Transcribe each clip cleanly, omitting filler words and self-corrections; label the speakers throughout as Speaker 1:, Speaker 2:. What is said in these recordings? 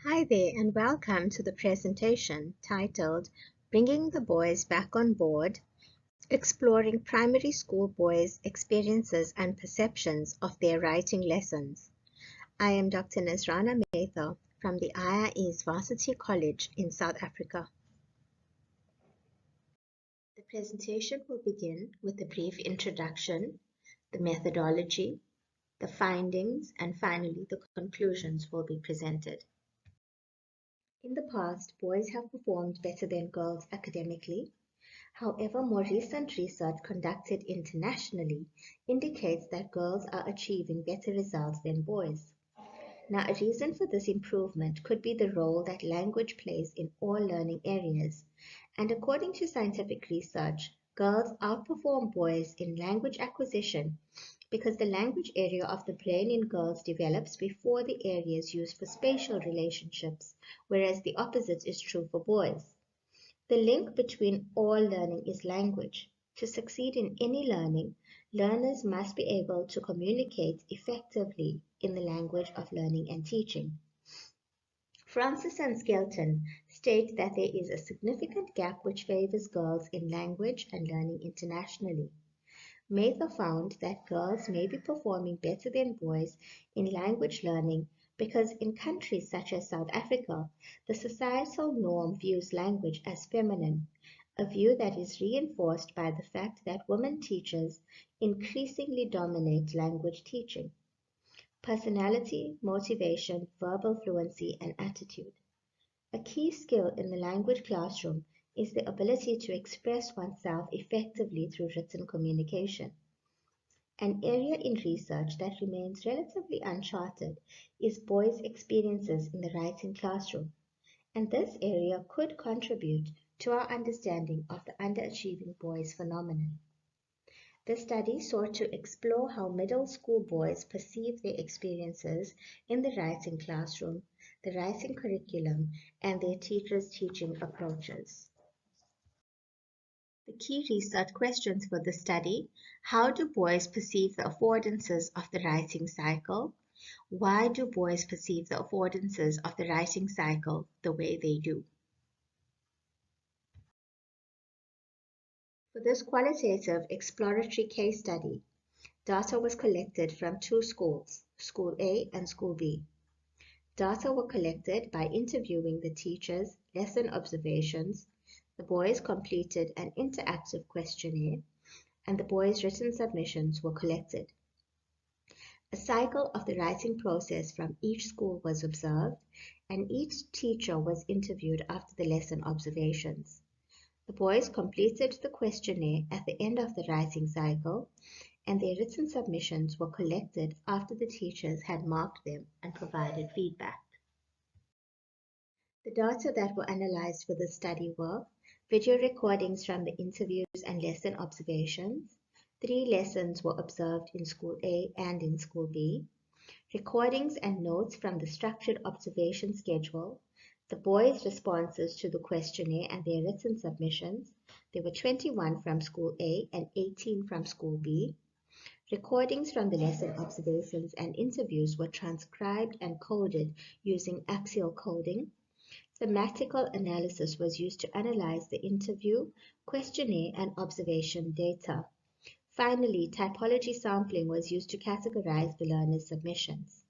Speaker 1: Hi there and welcome to the presentation titled Bringing the Boys Back on Board, Exploring Primary School Boys' Experiences and Perceptions of Their Writing Lessons. I am Dr. Nazarana Mather from the IIE's Varsity College in South Africa. The presentation will begin with a brief introduction, the methodology, the findings, and finally the conclusions will be presented. In the past, boys have performed better than girls academically. However, more recent research conducted internationally indicates that girls are achieving better results than boys. Now, a reason for this improvement could be the role that language plays in all learning areas. And according to scientific research, girls outperform boys in language acquisition because the language area of the brain in girls develops before the areas used for spatial relationships, whereas the opposite is true for boys. The link between all learning is language. To succeed in any learning, learners must be able to communicate effectively in the language of learning and teaching. Francis and Skelton state that there is a significant gap which favors girls in language and learning internationally. Mather found that girls may be performing better than boys in language learning because in countries such as South Africa, the societal norm views language as feminine, a view that is reinforced by the fact that women teachers increasingly dominate language teaching. Personality, motivation, verbal fluency, and attitude. A key skill in the language classroom is the ability to express oneself effectively through written communication. An area in research that remains relatively uncharted is boys' experiences in the writing classroom, and this area could contribute to our understanding of the underachieving boys phenomenon. The study sought to explore how middle school boys perceive their experiences in the writing classroom, the writing curriculum, and their teachers' teaching approaches. The key research questions for the study: how do boys perceive the affordances of the writing cycle? Why do boys perceive the affordances of the writing cycle the way they do? For this qualitative exploratory case study, data was collected from two schools, School A and School B. Data were collected by interviewing the teachers, lesson observations. The boys completed an interactive questionnaire, and the boys' written submissions were collected. A cycle of the writing process from each school was observed, and each teacher was interviewed after the lesson observations. The boys completed the questionnaire at the end of the writing cycle, and their written submissions were collected after the teachers had marked them and provided feedback. The data that were analyzed for this study were video recordings from the interviews and lesson observations. 3 lessons were observed in School A and in School B. Recordings and notes from the structured observation schedule. The boys' responses to the questionnaire and their written submissions. There were 21 from School A and 18 from School B. Recordings from the lesson observations and interviews were transcribed and coded using axial coding. Thematical analysis was used to analyze the interview, questionnaire, and observation data. Finally, typology sampling was used to categorize the learners' submissions.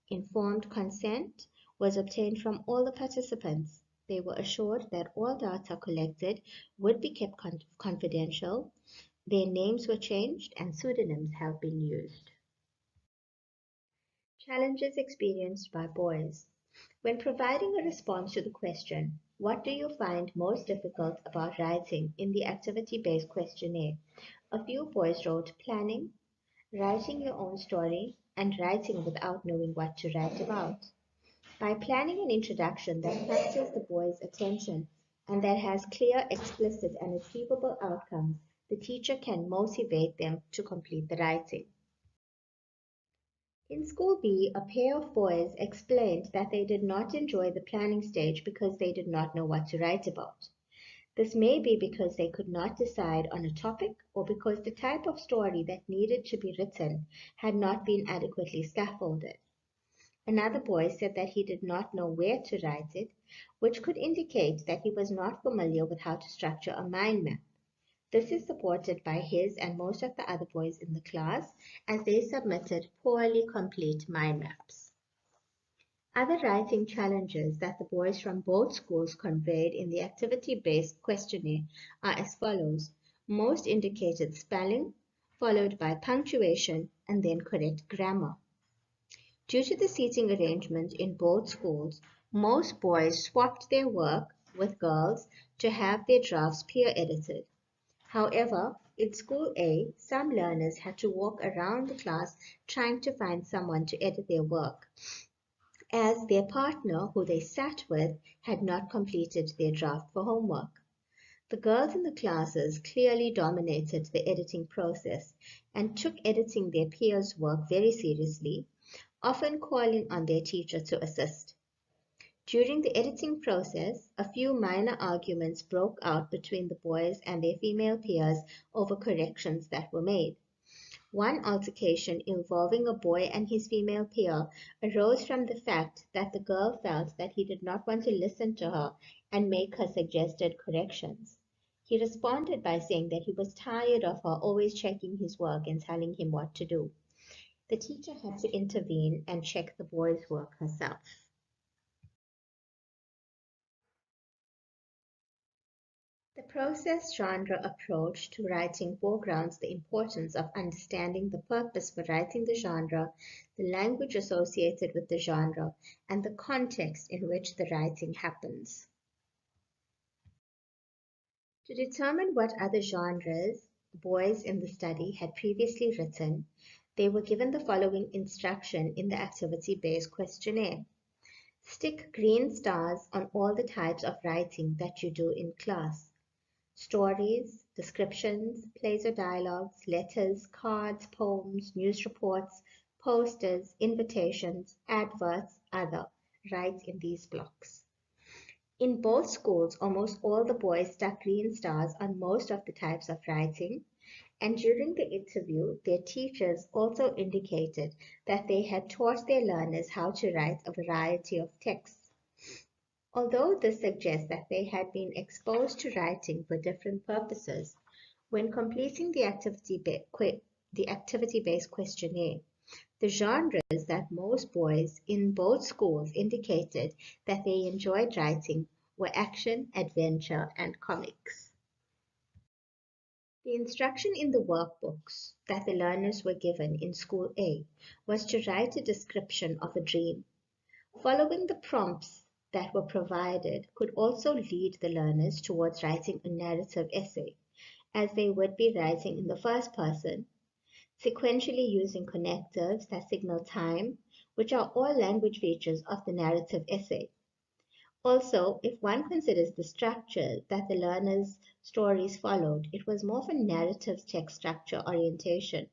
Speaker 1: Informed consent was obtained from all the participants. They were assured that all data collected would be kept confidential. Their names were changed and pseudonyms have been used. Challenges experienced by boys. When providing a response to the question, what do you find most difficult about writing in the activity-based questionnaire? A few boys wrote planning, writing your own story, and writing without knowing what to write about. By planning an introduction that captures the boys' attention and that has clear, explicit, and achievable outcomes, the teacher can motivate them to complete the writing. In School B, a pair of boys explained that they did not enjoy the planning stage because they did not know what to write about. This may be because they could not decide on a topic or because the type of story that needed to be written had not been adequately scaffolded. Another boy said that he did not know where to write it, which could indicate that he was not familiar with how to structure a mind map. This is supported by his and most of the other boys in the class, as they submitted poorly complete mind maps. Other writing challenges that the boys from both schools conveyed in the activity-based questionnaire are as follows. Most indicated spelling, followed by punctuation, and then correct grammar. Due to the seating arrangement in both schools, most boys swapped their work with girls to have their drafts peer edited. However, in School A, some learners had to walk around the class trying to find someone to edit their work, as their partner, who they sat with, had not completed their draft for homework. The girls in the classes clearly dominated the editing process and took editing their peers' work very seriously, often calling on their teacher to assist. During the editing process, a few minor arguments broke out between the boys and their female peers over corrections that were made. One altercation involving a boy and his female peer arose from the fact that the girl felt that he did not want to listen to her and make her suggested corrections. He responded by saying that he was tired of her always checking his work and telling him what to do. The teacher had to intervene and check the boy's work herself. The process genre approach to writing foregrounds the importance of understanding the purpose for writing the genre, the language associated with the genre, and the context in which the writing happens. To determine what other genres boys in the study had previously written, they were given the following instruction in the activity-based questionnaire. Stick green stars on all the types of writing that you do in class. Stories, descriptions, plays or dialogues, letters, cards, poems, news reports, posters, invitations, adverts, other. Write in these blocks. In both schools, almost all the boys stuck green stars on most of the types of writing, and during the interview, their teachers also indicated that they had taught their learners how to write a variety of texts. Although this suggests that they had been exposed to writing for different purposes, when completing the activity-based questionnaire, the genres that most boys in both schools indicated that they enjoyed writing were action, adventure, and comics. The instruction in the workbooks that the learners were given in School A was to write a description of a dream. Following the prompts that were provided could also lead the learners towards writing a narrative essay, as they would be writing in the first person, sequentially using connectives that signal time, which are all language features of the narrative essay. Also, if one considers the structure that the learners' stories followed, it was more of a narrative text structure orientation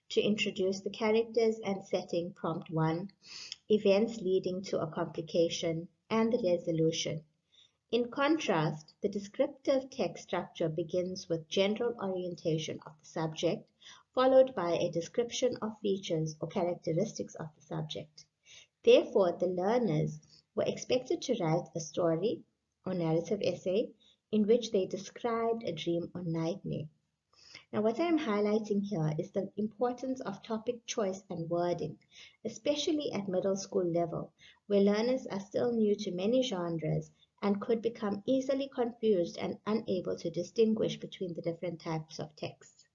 Speaker 1: to introduce the characters and setting prompt 1, events leading to a complication, and the resolution. In contrast, the descriptive text structure begins with general orientation of the subject, followed by a description of features or characteristics of the subject. Therefore, the learners were expected to write a story or narrative essay in which they described a dream or nightmare. Now, what I am highlighting here is the importance of topic choice and wording, especially at middle school level, where learners are still new to many genres and could become easily confused and unable to distinguish between the different types of text.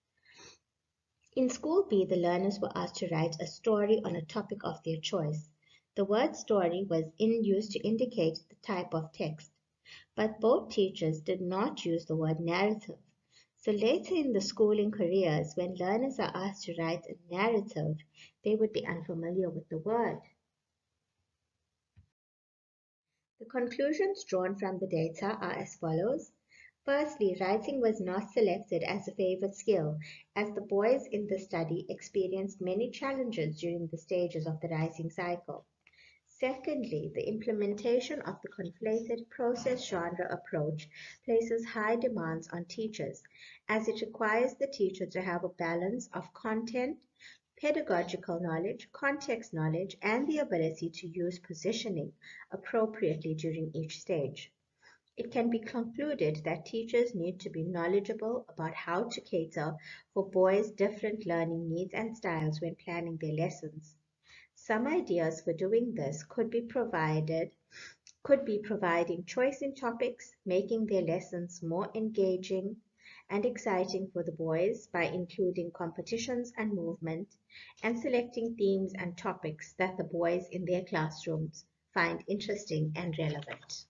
Speaker 1: In School B, the learners were asked to write a story on a topic of their choice. The word story was in use to indicate the type of text, but both teachers did not use the word narrative. So later in the schooling careers, when learners are asked to write a narrative, they would be unfamiliar with the word. The conclusions drawn from the data are as follows. Firstly, writing was not selected as a favored skill, as the boys in the study experienced many challenges during the stages of the writing cycle. Secondly, the implementation of the conflated process genre approach places high demands on teachers, as it requires the teacher to have a balance of content, pedagogical knowledge, context knowledge, and the ability to use positioning appropriately during each stage. It can be concluded that teachers need to be knowledgeable about how to cater for boys' different learning needs and styles when planning their lessons. Some ideas for doing this could be providing choice in topics, making their lessons more engaging and exciting for the boys by including competitions and movement, and selecting themes and topics that the boys in their classrooms find interesting and relevant.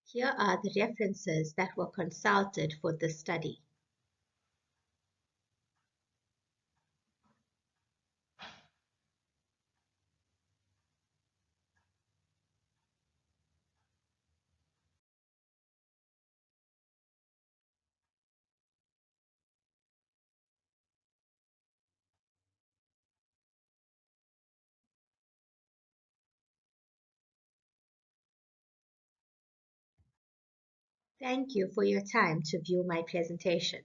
Speaker 1: Here are the references that were consulted for this study. Thank you for your time to view my presentation.